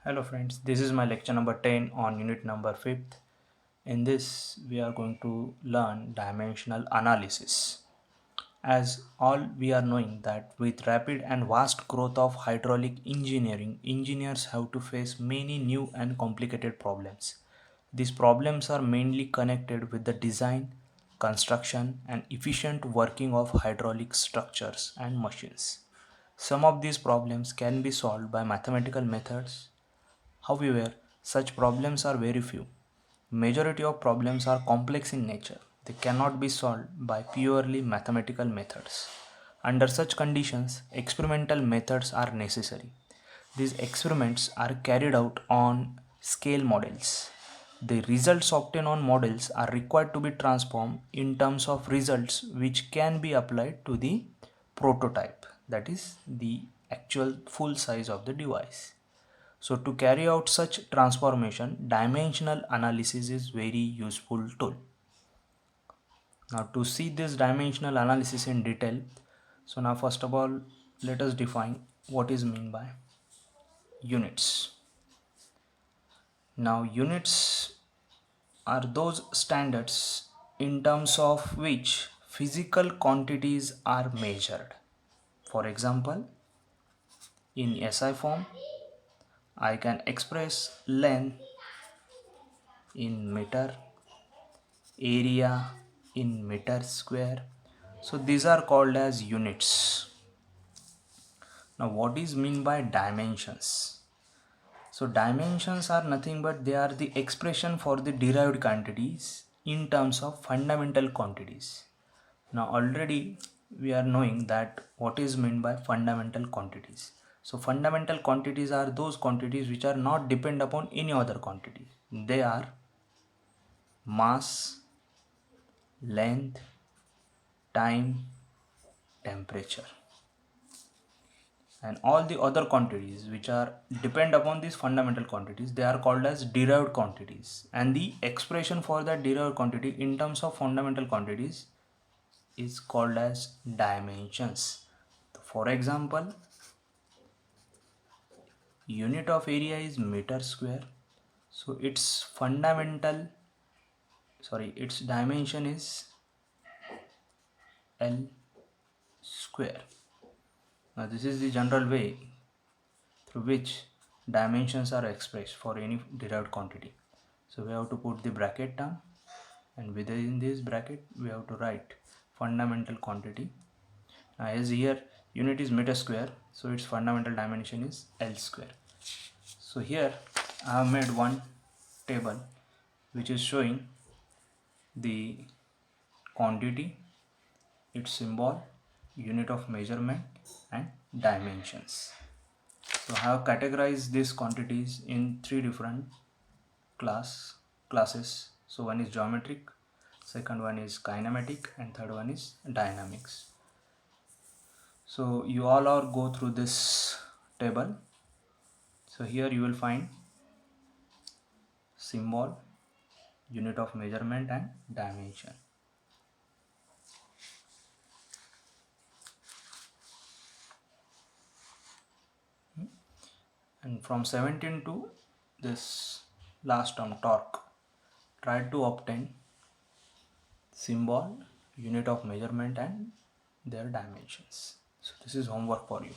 Hello friends, this is my lecture number 10 on unit number 5th. In this, we are going to learn dimensional analysis. As all we are knowing that with rapid and vast growth of hydraulic engineering, engineers have to face many new and complicated problems. These problems are mainly connected with the design, construction and efficient working of hydraulic structures and machines. Some of these problems can be solved by mathematical methods. However, such problems are very few. Majority of problems are complex in nature. They cannot be solved by purely mathematical methods. Under such conditions, experimental methods are necessary. These experiments are carried out on scale models. The results obtained on models are required to be transformed in terms of results which can be applied to the prototype, that is, the actual full size of the device. So to carry out such transformation, dimensional analysis is very useful tool. Now to see this dimensional analysis in detail, so now first of all, let us define what is meant by units. Now units are those standards in terms of which physical quantities are measured. For example, in SI form, I can express length in meter, area in meter square. So these are called as units. Now what is mean by dimensions? So dimensions are nothing but they are the expression for the derived quantities in terms of fundamental quantities. Now already we are knowing that what is meant by fundamental quantities. So fundamental quantities are those quantities which are not depend upon any other quantity. They are mass, length, time, temperature, and all the other quantities which are depend upon these fundamental quantities, they are called as derived quantities, and the expression for that derived quantity in terms of fundamental quantities is called as dimensions. For example, unit of area is meter square, so its dimension is L square. Now this is the general way through which dimensions are expressed for any derived quantity. So we have to put the bracket down, and within this bracket we have to write fundamental quantity. Now as here unit is meter square, so its fundamental dimension is L square. So here I have made one table which is showing the quantity, its symbol, unit of measurement and dimensions. So I have categorized these quantities in three different classes. So one is geometric, second one is kinematic, and third one is dynamics. So you all are go through this table. So here you will find symbol, unit of measurement and dimension. And from 17 to this last term torque, try to obtain symbol, unit of measurement and their dimensions. So this is homework for you.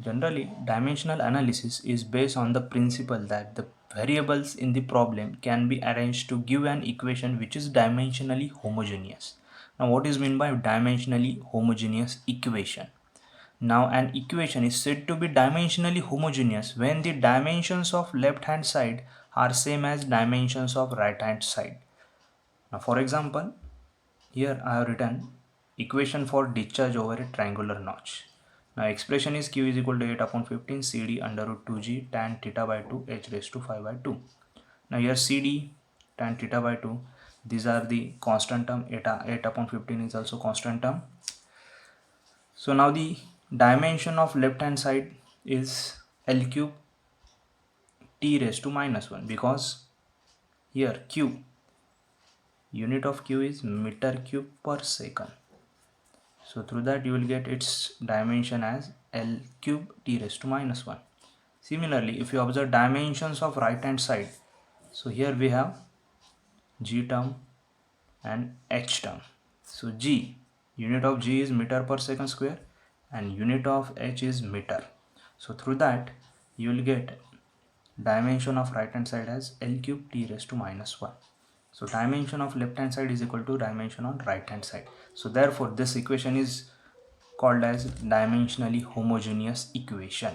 Generally, dimensional analysis is based on the principle that the variables in the problem can be arranged to give an equation which is dimensionally homogeneous. Now what is meant by dimensionally homogeneous equation? Now an equation is said to be dimensionally homogeneous when the dimensions of left hand side are same as dimensions of right hand side. Now for example, here I have written equation for discharge over a triangular notch. Now expression is q is equal to 8 upon 15 cd under root 2g tan theta by 2 h raised to 5 by 2. Now here cd tan theta by 2, these are the constant term. 8 upon 15 is also constant term. So now the dimension of left hand side is L cube t raised to minus 1, because here q, unit of q is meter cube per second. So through that you will get its dimension as L cube t raised to minus 1. Similarly, if you observe dimensions of right hand side, so here we have g term and h term. So g, unit of g is meter per second square and unit of h is meter. So through that you will get dimension of right hand side as L cube t raised to minus 1. So dimension of left hand side is equal to dimension on right hand side. So therefore this equation is called as dimensionally homogeneous equation.